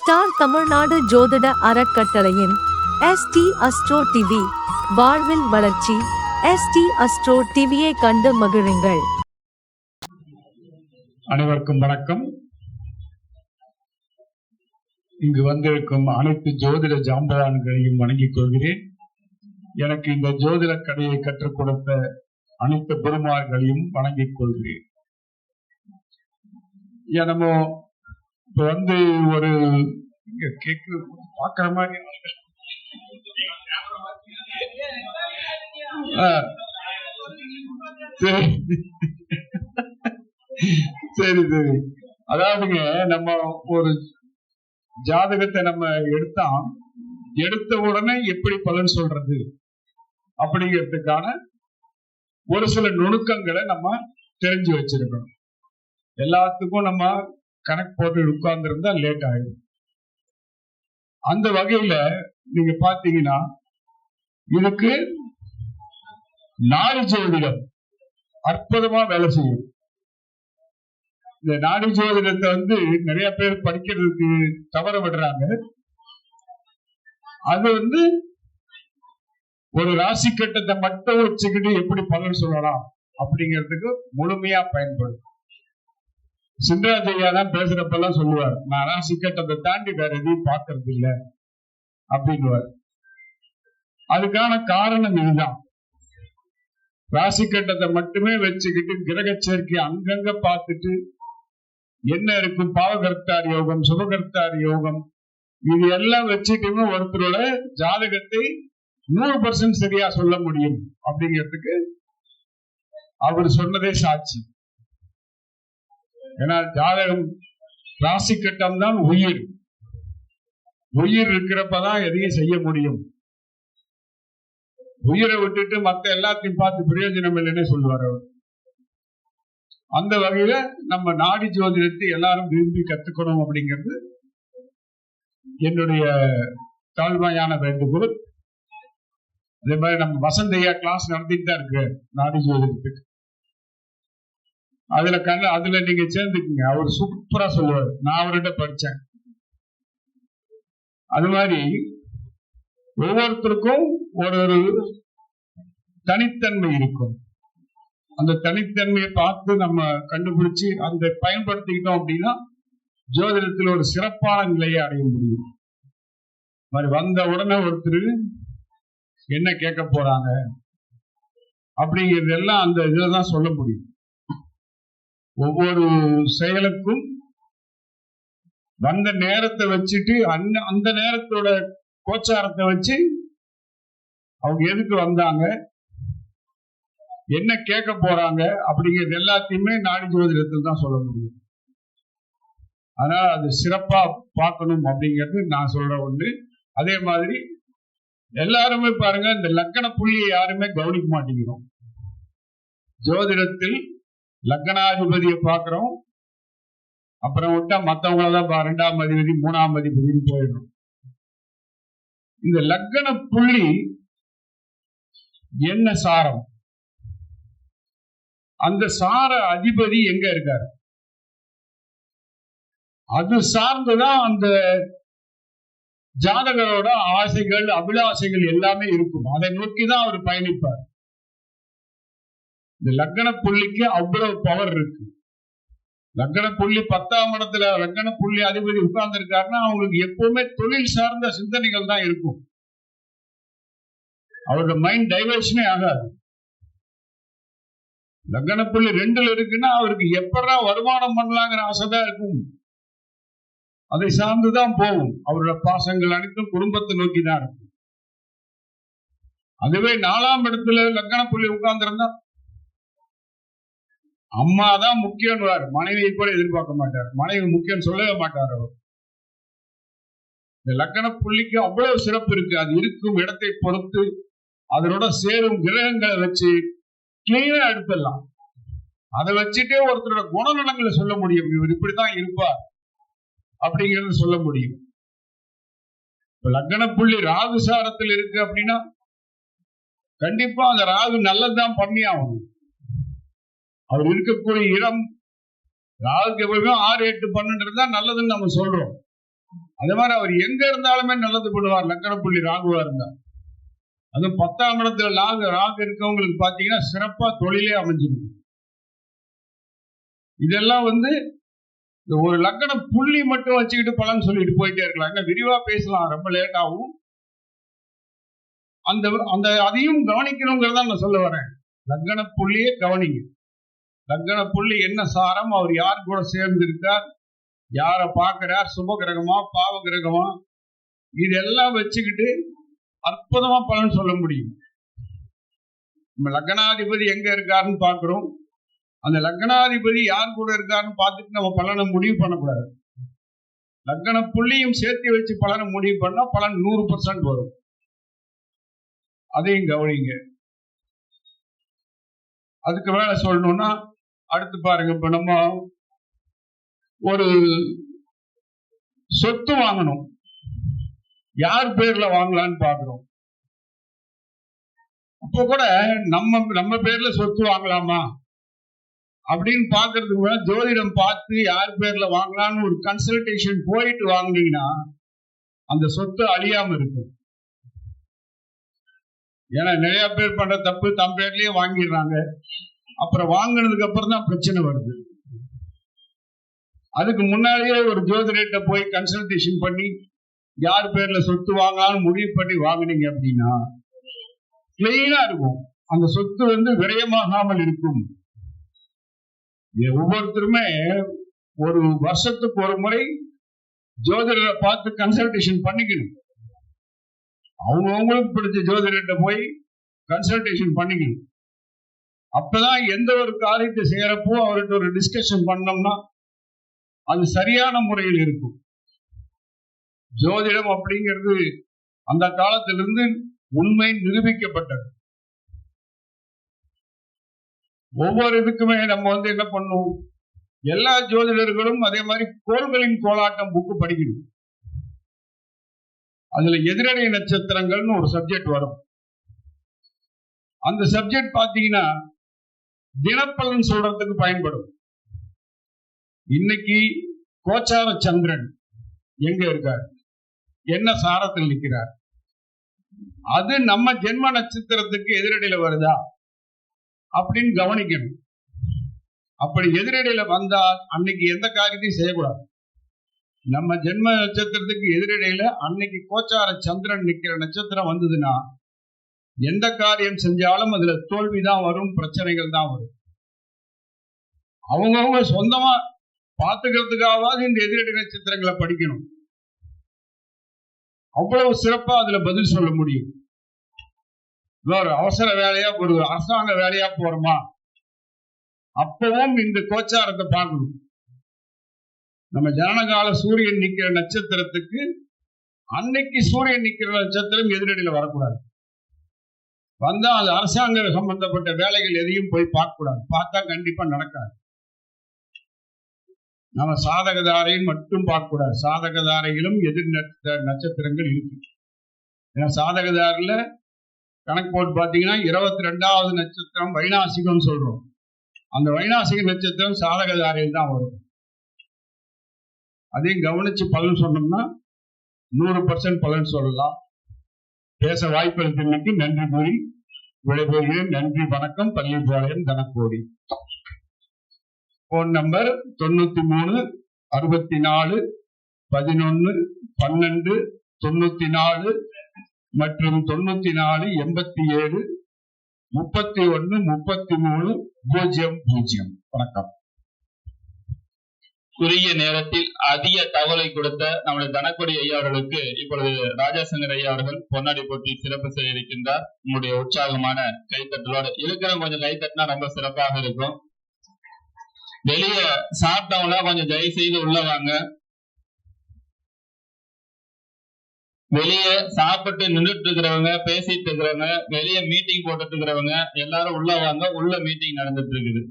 Star Tamil Nadu ஜோதிட அறக்கட்டளையின் ST astro TV வாழ்வில் வளர்ச்சி. ST அஸ்ட்ரோ டிவியை கண்டு மகிழுங்கள். அனைவருக்கும் வணக்கம். இங்கு வந்திருக்கும் அனைத்து ஜோதிட ஜாம்பவான்களையும் வணங்கிக் கொள்கிறேன். எனக்கு இந்த ஜோதிட கலையை கற்றுக் கொடுத்த அனைத்து குருமார்களையும் வணங்கிக் கொள்கிறேன். நம்ம இப்ப ஒரு கேக்கு பாக்குற மாதிரி சரி சரி. அதாவதுங்க, நம்ம ஒரு ஜாதகத்தை நம்ம எடுத்த உடனே எப்படி பலன் சொல்றது அப்படிங்கிறதுக்கான ஒரு சில நுணுக்கங்களை நம்ம தெரிஞ்சு வச்சிருக்கணும். எல்லாத்துக்கும் நம்ம கணக்கு போட்டு உட்கார்ந்துருந்தா லேட் ஆயிடும். அந்த வகையில நீங்க பாத்தீங்கன்னா இதுக்கு நாடி ஜோதிடம் அற்புதமா வேலை செய்யும். இந்த நாடி ஜோதிடத்தை நிறைய பேர் படிக்கிறதுக்கு தவற விடுறாங்க. அது ஒரு ராசி கட்டத்தை மட்டும் வச்சுக்கிட்டு எப்படி பலன் சொல்லலாம் அப்படிங்கிறதுக்கு முழுமையா பயன்படும். சிந்தராஜையா தான் பேசுறப்பெல்லாம் சொல்லுவார், நான் ராசி கட்டத்தை தாண்டி வேற எதையும் பார்க்கறது இல்லை அப்படிங்குவார். அதுக்கான காரணம் இதுதான். ராசி கட்டத்தை மட்டுமே வச்சுக்கிட்டு கிரக சேர்க்கை அங்கங்க பார்த்துட்டு என்ன இருக்கும், பாவகர்த்தார் யோகம், சுபகர்த்தார் யோகம், இது எல்லாம் வச்சுட்டு ஒருத்தரோட ஜாதகத்தை 100% சரியா சொல்ல முடியும் அப்படிங்கிறதுக்கு அவர் சொன்னதே சாட்சி. ஏன்னா ஜாதகம் ராசி கட்டம் தான் உயிர் இருக்கிறப்பதான் எதையும் செய்ய முடியும். உயிரை விட்டுட்டு மத்த எல்லாத்தையும் பார்த்து பிரயோஜனம் இல்லைன்னு சொல்லுவார் அவர். அந்த வகையில நம்ம நாடி ஜோதிடத்தை எல்லாரும் விரும்பி கத்துக்கணும் அப்படிங்கிறது என்னுடைய தாழ்மையான வேண்டுகோள். அதே மாதிரி நம்ம வசந்தையா கிளாஸ் நடத்திட்டு தான் இருக்கு நாடி ஜோதிடத்துக்கு. அதுல நீங்க சேர்ந்துக்குங்க. அவர் சூப்பரா சொல்லுவார். நான் அவர்கிட்ட படிச்சேன். அது மாதிரி ஒவ்வொருத்தருக்கும் ஒரு தனித்தன்மை இருக்கும். அந்த தனித்தன்மையை பார்த்து நம்ம கண்டுபிடிச்சு அந்த பயன்படுத்திக்கிட்டோம் அப்படின்னா ஜோதிடத்தில் ஒரு சிறப்பான நிலையை அடைய முடியும். மாதிரி வந்த உடனே ஒருத்தர் என்ன கேட்க போறாங்க அப்படிங்கிறது எல்லாம் அந்த இதுலதான் சொல்ல முடியும். ஒவ்வொரு செயலுக்கும் வந்த நேரத்தை வச்சுட்டு அந்த நேரத்தோட கோச்சாரத்தை வச்சு அவங்க எதுக்கு வந்தாங்க, என்ன கேட்க போறாங்க அப்படிங்கிறது எல்லாத்தையுமே நாடி ஜோதிடத்தில் தான் சொல்ல முடியும். அதனால அது சிறப்பா பார்க்கணும் அப்படிங்கிறது நான் சொல்ற ஒண்ணு. அதே மாதிரி எல்லாருமே பாருங்க, இந்த லக்கண புள்ளியை யாருமே கவனிக்க மாட்டேங்கிறோம். ஜோதிடத்தில் லக்னாதிபதியை பார்க்கிறோம், அப்புறம் விட்டா மற்றவங்களதான் 2ஆம் அதிபதி 3ஆம் அதிபதினு போயிடும். இந்த லக்ன புள்ளி என்ன சாரம், அந்த சார அதிபதி எங்க இருக்காரு, அது சார்ந்துதான் அந்த ஜாதகரோட ஆசைகள் அபிலாசைகள் எல்லாமே இருக்கும். அதை நோக்கிதான் அவர் பயணிப்பார். இந்த லக்ன புள்ளிக்கு அவ்வளவு பவர் இருக்கு. லக்ன புள்ளி 10ஆம் இடத்துல லக்ன புள்ளி அதிபதி உட்கார்ந்து இருக்காருன்னா அவங்களுக்கு எப்பவுமே தொழில் சார்ந்த சிந்தனைகள் தான் இருக்கும். அவரோட மைண்ட் டைவர்ஷனே ஆகாது. லக்ன புள்ளி 2ல இருக்குன்னா அவருக்கு எப்படா வருமானம் பண்ணலாங்கிற ஆசைதான் இருக்கும். அதை சார்ந்துதான் போகும். அவரோட பாசங்கள் அனைத்தும் குடும்பத்தை நோக்கி தான் இருக்கும். அதுவே 4ஆம் இடத்துல லக்ன புள்ளி உட்கார்ந்து இருந்தா அம்மா தான் முக்கியம், மனைவியை கூட எதிர்பார்க்க மாட்டார். மனைவி முக்கியம் சொல்லவே மாட்டார் அவர். இந்த லக்ன புள்ளிக்கு அவ்வளவு சிறப்பு இருக்கு. அது இருக்கும் இடத்தை பொறுத்து அதனோட சேரும் கிரகங்களை வச்சு கிளீனா எடுத்துடலாம். அதை வச்சுட்டே ஒருத்தரோட குணநலங்களை சொல்ல முடியும். இவர் இப்படித்தான் இருப்பார் அப்படிங்கறத சொல்ல முடியும். இப்ப லக்ன புள்ளி ராகு சாரத்தில் இருக்கு அப்படின்னா கண்டிப்பா அந்த ராகு நல்லதுதான் பண்ணி ஆகணும். அவர் இருக்கக்கூடிய இடம் ராகுக்கு எப்பவுமே 6, 8, 12 தான் நல்லதுன்னு நம்ம சொல்றோம். அதே மாதிரி அவர் எங்க இருந்தாலுமே நல்லது பண்ணுவார். லக்கண புள்ளி ராகுவா இருந்தார். அதுவும் 10ஆம் இடத்துல ராகு இருக்கவங்களுக்கு பாத்தீங்கன்னா சிறப்பா தொழிலே அமைஞ்சிருக்கு. இதெல்லாம் ஒரு லக்கண புள்ளி மட்டும் வச்சுக்கிட்டு பலன் சொல்லிட்டு போயிட்டே இருக்கலாம். விரிவா பேசலாம், ரொம்ப லேட் ஆகும். அந்த அதையும் கவனிக்கணுங்கிறத நான் சொல்ல வரேன். லக்கண புள்ளியே கவனிங்க. லக்கண புள்ளி என்ன சாரம், அவர் யார் கூட சேர்ந்து இருக்கார், யார பாக்குறார், சுப கிரகமா பாவ கிரகமா, இதெல்லாம் வச்சுக்கிட்டு அற்புதமா பலன் சொல்ல முடியும். நம்ம லக்னாதிபதி எங்க இருக்காருன்னு பாக்குறோம். அந்த லக்னாதிபதி யார் கூட இருக்காருன்னு பார்த்துட்டு நம்ம பலனை முடிவு பண்ணக்கூடாது. லக்கண புள்ளியும் சேர்த்து வச்சு பலனை முடிவு பண்ணா பலன் 100% வரும். அதையும் கவனிங்க. அதுக்கு மேல சொல்லணும்னா அடுத்து பாருங்க. இப்ப நம்ம ஒரு சொத்து வாங்கணும், யார் பேர்ல வாங்கலான்னு பாக்குறோம். அப்ப கூட நம்ம பேர்ல சொத்து வாங்கலாமா அப்படின்னு பாக்குறதுக்கு மேல ஜோதிடம் பார்த்து யார் பேர்ல வாங்கலாம்னு ஒரு கன்சல்டேஷன் போயிட்டு வாங்கினீங்கன்னா அந்த சொத்து அழியாம இருக்கும். ஏன்னா நிறைய பேர் பண்ற தப்பு தம் பேர்லயே வாங்கிடுறாங்க. அப்புறம் வாங்கினதுக்கு அப்புறம் தான் பிரச்சனை வருது. அதுக்கு முன்னாடியே ஒரு ஜோதிடர்கிட்ட போய் கன்சல்டேஷன் பண்ணி யார் பேர்ல சொத்து வாங்கலாம்னு முடிவு பண்ணி வாங்கினீங்க அப்படின்னா கிளீனா இருக்கும். அந்த சொத்து விரயமாகாமல் இருக்கும். ஒவ்வொருத்தருமே ஒரு வருஷத்துக்கு ஒரு முறை ஜோதிடரை பார்த்து கன்சல்டேஷன் பண்ணிக்கணும். அவங்களுக்கு பிடிச்ச ஜோதிடர்கிட்ட போய் கன்சல்டேஷன் பண்ணிக்கணும். அப்பதான் எந்த ஒரு காரியத்தை செய்யறப்போ அவர்கிட்ட ஒரு டிஸ்கஷன் பண்ணோம்னா அது சரியான முறையில் இருக்கும். ஜோதிடம் அப்படிங்கிறது அந்த காலத்திலிருந்து உண்மை நிரூபிக்கப்பட்டது. ஒவ்வொரு இதுக்குமே நம்ம என்ன பண்ணுவோம், எல்லா ஜோதிடர்களும் அதே மாதிரி கோள்களின் கோலாட்டம் புக்கு படிக்கணும். அதுல எதிரடை நட்சத்திரங்கள்னு ஒரு சப்ஜெக்ட் வரும். அந்த சப்ஜெக்ட் பாத்தீங்கன்னா தினப்பலன் சொல்றதுக்கு பயன்படும். இன்னைக்கு கோச்சார சந்திரன் எங்க இருக்கார், என்ன சாரத்தில் நிற்கிறார், அது நம்ம ஜென்ம நட்சத்திரத்துக்கு எதிரடையில வருதா அப்படின்னு கவனிக்கணும். அப்படி எதிரடையில வந்தா அன்னைக்கு எந்த காரியத்தையும் செய்யக்கூடாது. நம்ம ஜென்ம நட்சத்திரத்துக்கு எதிரடையில அன்னைக்கு கோச்சார சந்திரன் நிக்கிற நட்சத்திரம் வந்ததுன்னா எந்த காரியம் செஞ்சாலும் அதுல தோல்விதான் வரும், பிரச்சனைகள் தான் வரும். அவங்கவுங்க சொந்தமா பார்த்துக்கிறதுக்காவது இந்த எதிரடை நட்சத்திரங்களை படிக்கணும். அவ்வளவு சிறப்பா அதுல பதில் சொல்ல முடியும். ஒரு அவசர வேலையா ஒரு அரசாங்க வேலையா போறோமா, அப்பவும் இந்த கோச்சாரத்தை பார்க்கணும். நம்ம ஜனனகால சூரியன் நிக்கிற நட்சத்திரத்துக்கு அன்னைக்கு சூரியன் நிக்கிற நட்சத்திரம் எதிரடியில வரக்கூடாது. வந்தா அது அரசாங்க சம்பந்தப்பட்ட வேலைகள் எதையும் போய் பார்க்க கூடாது. பார்த்தா கண்டிப்பா நடக்காது. நம்ம சாதகதாரையும் மட்டும் பார்க்க கூடாது. சாதகதாரையிலும் எதிர் நட்சத்திரங்கள் இருக்கு. ஏன்னா சாதகதாரில கணக்கு போட்டு பாத்தீங்கன்னா 22வது நட்சத்திரம் வைநாசிகம் சொல்றோம். அந்த வைநாசிக நட்சத்திரம் சாதகதாரையில் தான் வரும். அதையும் கவனிச்சு பலன் சொன்னோம்னா 100% பலன் சொல்லலாம். பேச வாய்ப்பளித்தமைக்கு நன்றி கூறி விடைபெறுகிறேன். நன்றி, வணக்கம். பள்ளிப்பாளையம் தனக்கோடி. போன் நம்பர் 93 64 11 12 94 மற்றும் 94 87 31 33 00. வணக்கம். குறுகிய நேரத்தில் அதிக தகவலை கொடுத்த நம்முடைய தனக்கொடி ஐயா அவர்களுக்கு இப்பொழுது ராஜாசங்கர் ஐயா அவர்கள் பொன்னாடி போட்டி சிறப்பு செய்ய இருக்கின்றார். உங்களுடைய உற்சாகமான கைத்தட்டலோடு இருக்கிறவங்க கொஞ்சம் கைத்தட்டினா ரொம்ப சிறப்பாக இருக்கும். வெளியே சாப்பிட்டவங்கள கொஞ்சம் தயவு செய்து உள்ள வாங்க. வெளியே சாப்பிட்டு நின்றுட்டு இருக்கிறவங்க, பேசிட்டு இருக்கிறவங்க, வெளியே மீட்டிங் போட்டுட்டு இருக்கிறவங்க எல்லாரும் உள்ள வாங்க. உள்ள மீட்டிங் நடந்துட்டு இருக்குது.